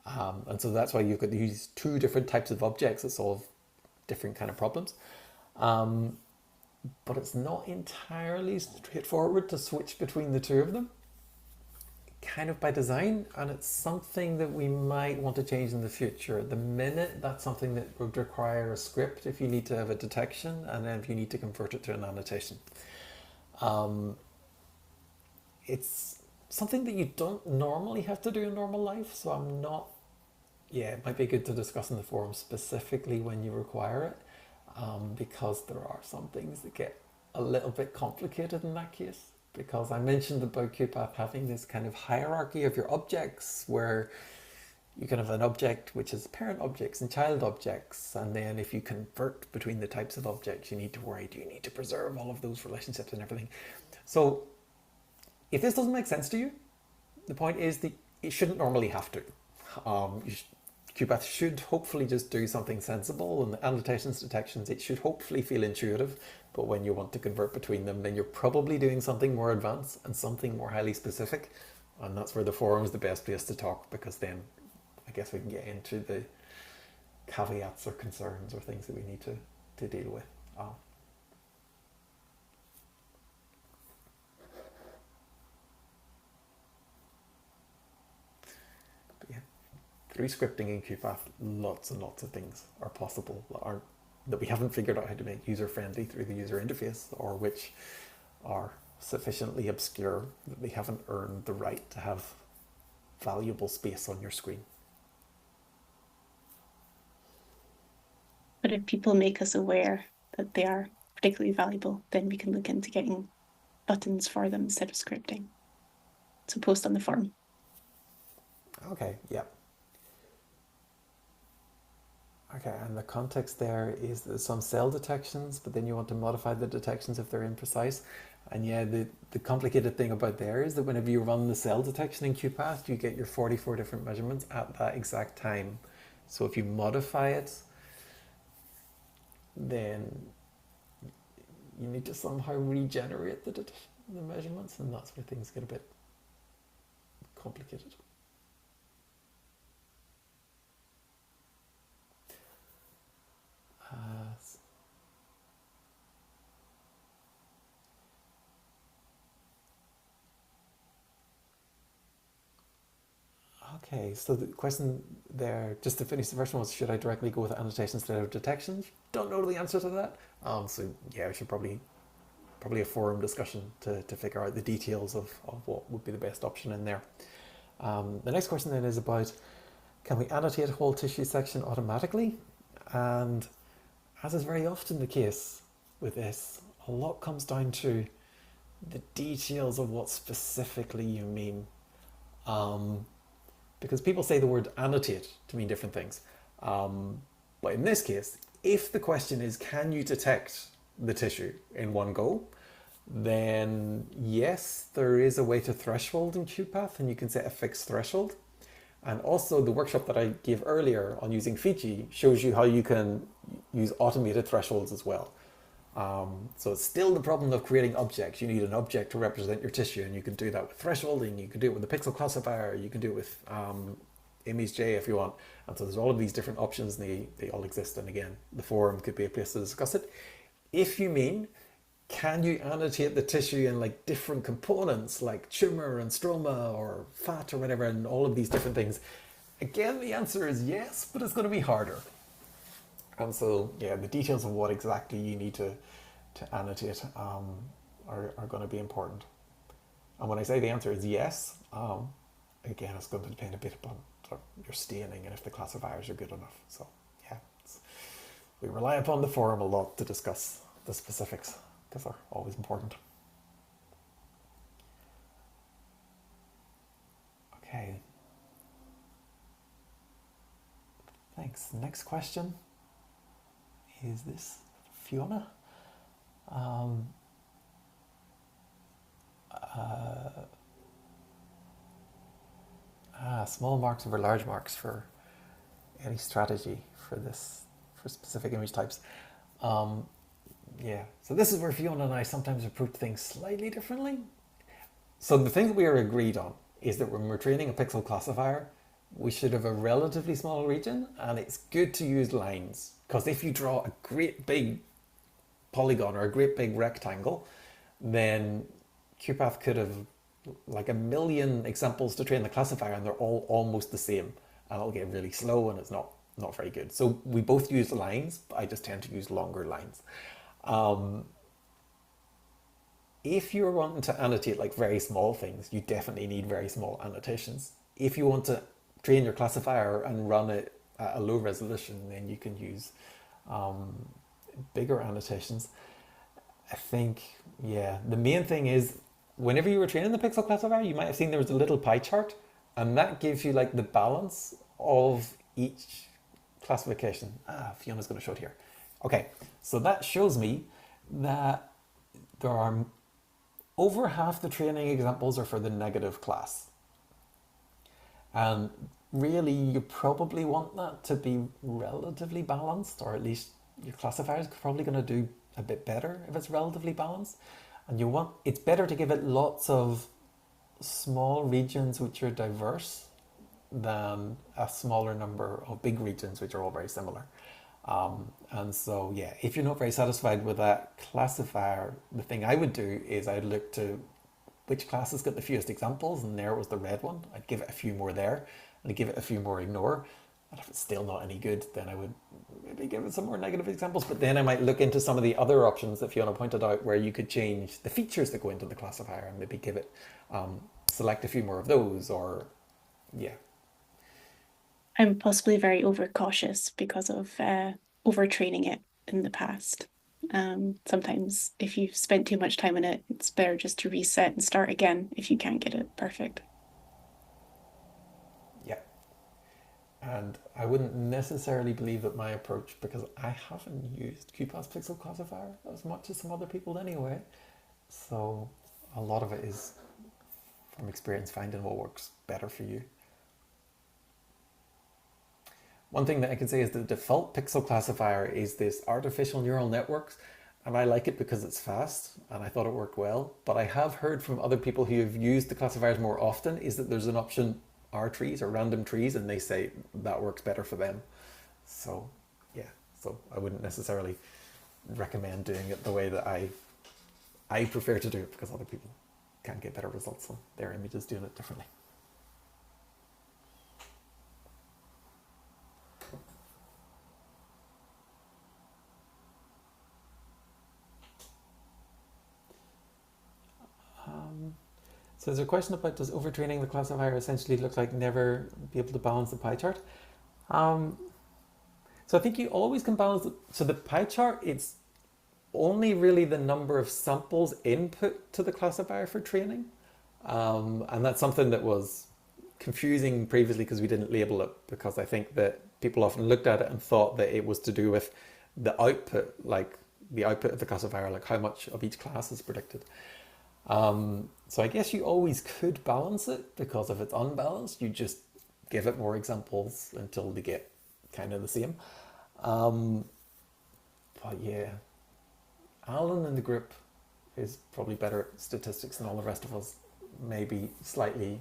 And so that's why you could use two different types of objects that solve different kind of problems. But it's not entirely straightforward to switch between the two of them, kind of by design, and it's something that we might want to change in the future. At the minute, that's something that would require a script if you need to have a detection, and then if you need to convert it to an annotation. It's something that you don't normally have to do in normal life, so I'm not, it might be good to discuss in the forum specifically when you require it, because there are some things that get a little bit complicated in that case, because I mentioned about QuPath having this kind of hierarchy of your objects where you can have an object which is parent objects and child objects, and then if you convert between the types of objects, you need to worry, do you need to preserve all of those relationships and everything? So if this doesn't make sense to you, the point is that it shouldn't normally have to. QuPath should hopefully just do something sensible, and the annotations, detections, it should hopefully feel intuitive, but when you want to convert between them, then you're probably doing something more advanced and something more highly specific, and that's where the forum is the best place to talk, because then I guess we can get into the caveats or concerns or things that we need to deal with. Through scripting in QuPath, lots and lots of things are possible that we haven't figured out how to make user-friendly through the user interface, or which are sufficiently obscure that they haven't earned the right to have valuable space on your screen. But if people make us aware that they are particularly valuable, then we can look into getting buttons for them instead of scripting. So post on the forum. Okay, yeah. Okay, and the context there is there's some cell detections, but then you want to modify the detections if they're imprecise. And yeah, the complicated thing about there is that whenever you run the cell detection in QuPath, you get your 44 different measurements at that exact time. So if you modify it, then you need to somehow regenerate the measurements, and that's where things get a bit complicated. Okay, so the question there, just to finish the first one, was should I directly go with annotations instead of detections? Don't know the answer to that. So yeah, we should probably a forum discussion to figure out the details of what would be the best option in there. The next question then is about, can we annotate a whole tissue section automatically? And as is very often the case with this, a lot comes down to the details of what specifically you mean. Because people say the word annotate to mean different things. But in this case, if the question is, can you detect the tissue in one go? Then yes, there is a way to threshold in QuPath, and you can set a fixed threshold. And also the workshop that I gave earlier on using Fiji shows you how you can use automated thresholds as well. So it's still the problem of creating objects. You need an object to represent your tissue, and you can do that with thresholding, you can do it with the pixel classifier, you can do it with ImageJ if you want. And so there's all of these different options, and they all exist. And again, the forum could be a place to discuss it. If you mean, can you annotate the tissue in like different components like tumor and stroma or fat or whatever, and all of these different things? Again, the answer is yes, but it's going to be harder. And so, yeah, the details of what exactly you need to annotate are going to be important. And when I say the answer is yes, again, it's going to depend a bit upon your staining and if the classifiers are good enough. So, yeah, we rely upon the forum a lot to discuss the specifics because they're always important. Okay. Thanks. Next question is this, Fiona. Small marks over large marks for any strategy for this, for specific image types. Yeah, so this is where Fiona and I sometimes approach things slightly differently. So the thing that we are agreed on is that when we're training a pixel classifier, we should have a relatively small region, and it's good to use lines, because if you draw a great big polygon or a great big rectangle, then QuPath could have like a million examples to train the classifier, and they're all almost the same, and it'll get really slow, and it's not very good. So we both use lines, but I just tend to use longer lines. If you're wanting to annotate like very small things, you definitely need very small annotations. If you want to train your classifier and run it at a low resolution, then you can use bigger annotations. I think, yeah, the main thing is whenever you were training the pixel classifier, you might have seen there was a little pie chart, and that gives you like the balance of each classification. Fiona's going to show it here. Okay, so that shows me that there are over half the training examples are for the negative class. And really, you probably want that to be relatively balanced, or at least your classifier is probably going to do a bit better if it's relatively balanced. And it's better to give it lots of small regions which are diverse than a smaller number of big regions which are all very similar. And so, yeah, if you're not very satisfied with that classifier, the thing I would do is I'd look to which class has got the fewest examples, and there was the red one. I'd give it a few more there, and I'd give it a few more ignore. And if it's still not any good, then I would maybe give it some more negative examples. But then I might look into some of the other options that Fiona pointed out, where you could change the features that go into the classifier and maybe give it, select a few more of those, or yeah. I'm possibly very overcautious because of overtraining it in the past. Sometimes if you've spent too much time in it, it's better just to reset and start again if you can't get it perfect. Yeah. And I wouldn't necessarily believe that my approach, because I haven't used QuPath pixel classifier as much as some other people anyway. So a lot of it is from experience finding what works better for you. One thing that I can say is the default pixel classifier is this artificial neural networks, and I like it because it's fast and I thought it worked well. But I have heard from other people who have used the classifiers more often is that there's an option R trees or random trees, and they say that works better for them. So yeah, so I wouldn't necessarily recommend doing it the way that I prefer to do it, because other people can get better results on their images doing it differently. So there's a question about, does overtraining the classifier essentially look like never be able to balance the pie chart? So I think you always can balance it. So the pie chart, it's only really the number of samples input to the classifier for training. And that's something that was confusing previously because we didn't label it, because I think that people often looked at it and thought that it was to do with the output, like the output of the classifier, like how much of each class is predicted. So I guess you always could balance it, because if it's unbalanced, you just give it more examples until they get kind of the same. But yeah, Alan in the group is probably better at statistics than all the rest of us, maybe slightly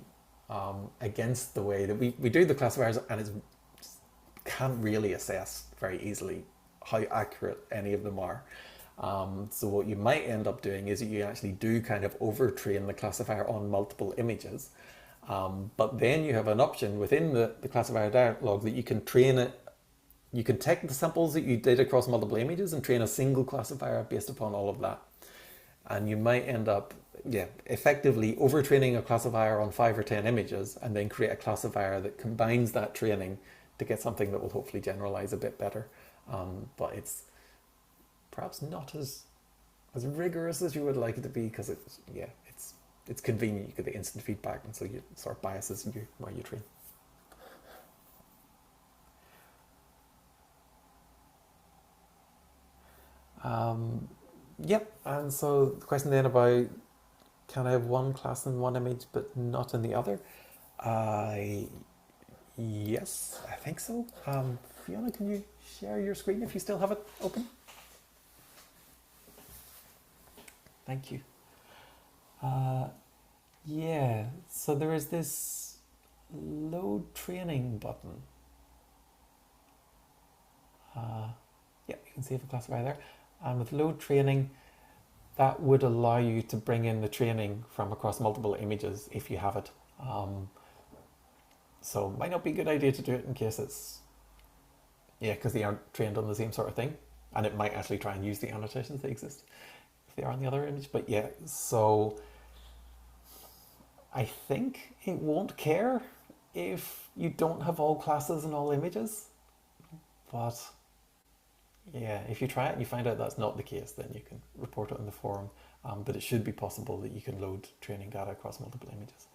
against the way that we do the classifiers, and it's can't really assess very easily how accurate any of them are. So what you might end up doing is you actually do kind of overtrain the classifier on multiple images. But then you have an option within the classifier dialog that you can train it. You can take the samples that you did across multiple images and train a single classifier based upon all of that. And you might end up, effectively overtraining a classifier on 5 or 10 images, and then create a classifier that combines that training to get something that will hopefully generalize a bit better. But it's perhaps not as rigorous as you would like it to be, because it's convenient. You get the instant feedback, and so you sort of biases you while you train. Yep, and so the question then about, can I have one class in one image but not in the other? Yes, I think so. Fiona, can you share your screen if you still have it open? Thank you. Yeah, so there is this load training button. Yeah, you can see the classifier there. And with load training, that would allow you to bring in the training from across multiple images if you have it. So it might not be a good idea to do it in case it's, because they aren't trained on the same sort of thing. And it might actually try and use the annotations that exist if they are on the other image. But yeah, so I think it won't care if you don't have all classes and all images. But yeah, if you try it and you find out that's not the case, then you can report it on the forum. But it should be possible that you can load training data across multiple images.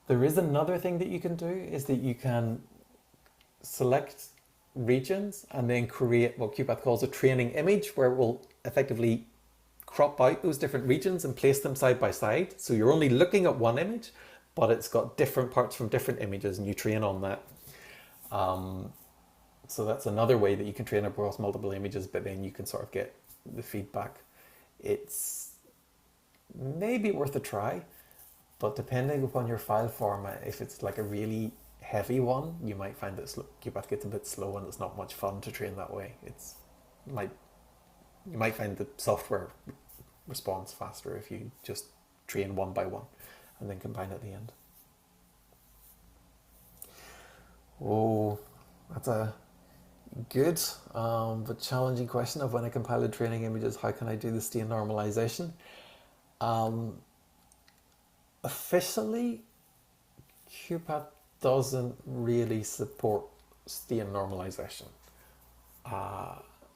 There is another thing that you can do, is that you can select regions and then create what QuPath calls a training image, where it will effectively crop out those different regions and place them side by side. So you're only looking at one image, but it's got different parts from different images, and you train on that. So that's another way that you can train across multiple images, but then you can sort of get the feedback. It's maybe worth a try, but depending upon your file format, if it's like a really heavy one, you might find that QuPath gets a bit slow and it's not much fun to train that way. You might find the software responds faster if you just train one by one and then combine at the end. Oh, that's a good but challenging question of, when I compile the training images, how can I do the stain normalization? Officially, QuPath doesn't really support stain normalization.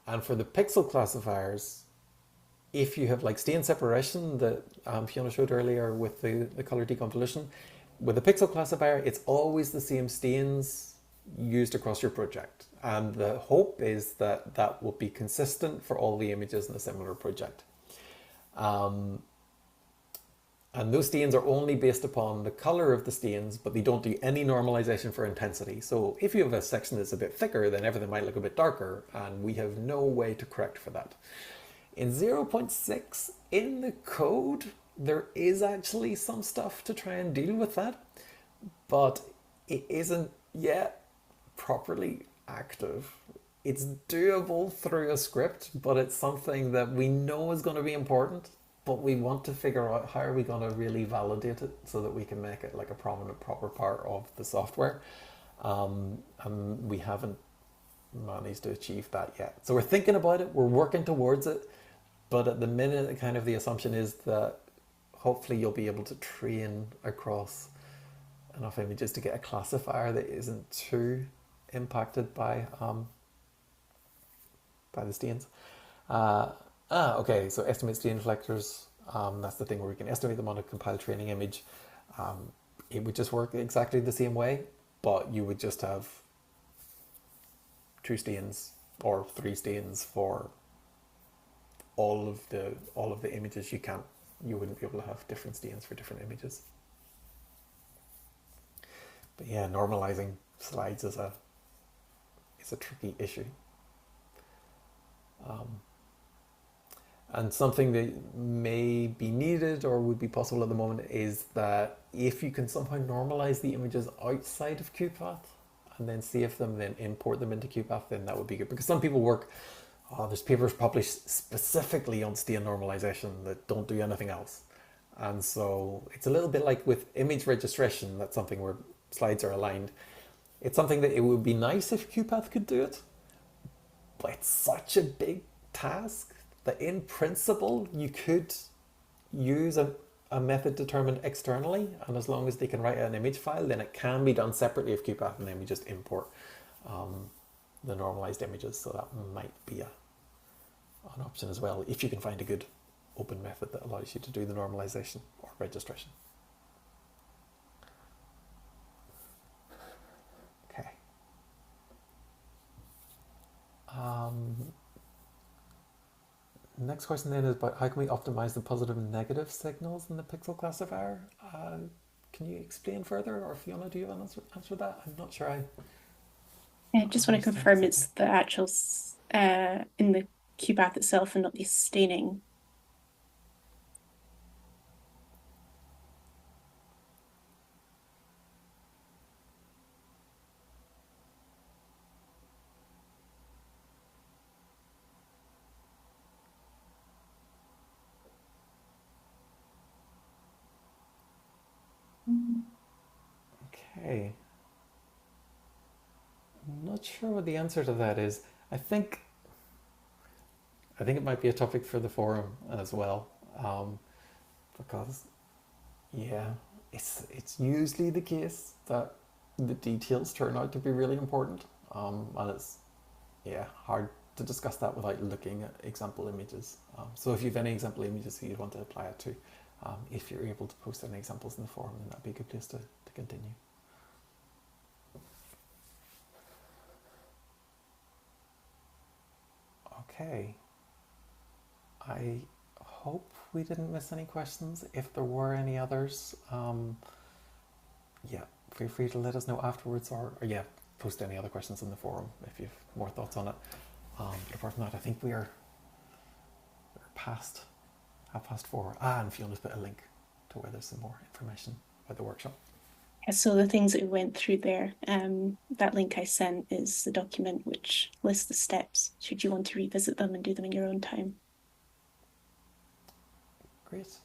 And for the pixel classifiers, if you have like stain separation that Fiona showed earlier with the color deconvolution, with the pixel classifier, it's always the same stains used across your project. And the hope is that that will be consistent for all the images in a similar project. And those stains are only based upon the color of the stains, but they don't do any normalization for intensity. So if you have a section that's a bit thicker, then everything might look a bit darker, and we have no way to correct for that. In 0.6 in the code, there is actually some stuff to try and deal with that, but it isn't yet properly active. It's doable through a script, but it's something that we know is going to be important, but we want to figure out how are we going to really validate it so that we can make it like a prominent, proper part of the software. And we haven't managed to achieve that yet. So we're thinking about it, we're working towards it, but at the minute, kind of the assumption is that hopefully you'll be able to train across enough images to get a classifier that isn't too impacted by the stains. Okay, so estimate stain reflectors. That's the thing where we can estimate them on a compiled training image. It would just work exactly the same way, but you would just have 2 stains or 3 stains for all of the images. You wouldn't be able to have different stains for different images. But yeah, normalizing slides is a tricky issue. And something that may be needed or would be possible at the moment is that if you can somehow normalize the images outside of QuPath and then save them, then import them into QuPath, then that would be good. Because some people work, there's papers published specifically on stain normalization that don't do anything else. And so it's a little bit like with image registration, that's something where slides are aligned. It's something that it would be nice if QuPath could do it, but it's such a big task that in principle you could use a method determined externally, and as long as they can write an image file, then it can be done separately of QuPath, and then we just import the normalized images. So that might be an option as well, if you can find a good open method that allows you to do the normalization or registration. Okay. Next question then is about how can we optimize the positive and negative signals in the pixel classifier? Can you explain further, or Fiona, do you have an answer to that? I'm not sure I just want to confirm it's the actual in the QuPath itself and not the staining. Okay. I'm not sure what the answer to that is. I think it might be a topic for the forum as well, because yeah, it's usually the case that the details turn out to be really important, and it's hard to discuss that without looking at example images. So if you have any example images that you want to apply it to, if you're able to post any examples in the forum, then that'd be a good place to continue. Okay. I hope we didn't miss any questions. If there were any others, feel free to let us know afterwards, or post any other questions in the forum if you have more thoughts on it. But apart from that, I think we're past 4:30. And Fiona's put a link to where there's some more information about the workshop. So the things that we went through there, that link I sent is the document which lists the steps, should you want to revisit them and do them in your own time. Great.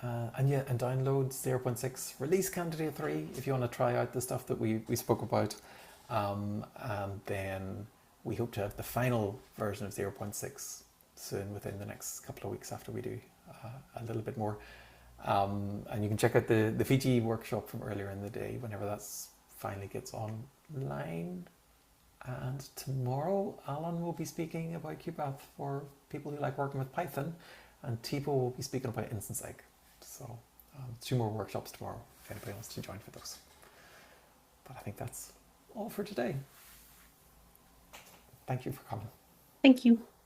And download 0.6 release candidate 3 if you want to try out the stuff that we spoke about. And then we hope to have the final version of 0.6 soon, within the next couple of weeks after we do a little bit more. And you can check out the Fiji workshop from earlier in the day whenever that finally gets online. And tomorrow, Alan will be speaking about QuPath for people who like working with Python, and Tipo will be speaking about instance egg. So 2 more workshops tomorrow if anybody wants to join for those. But I think that's all for today. Thank you for coming. Thank you.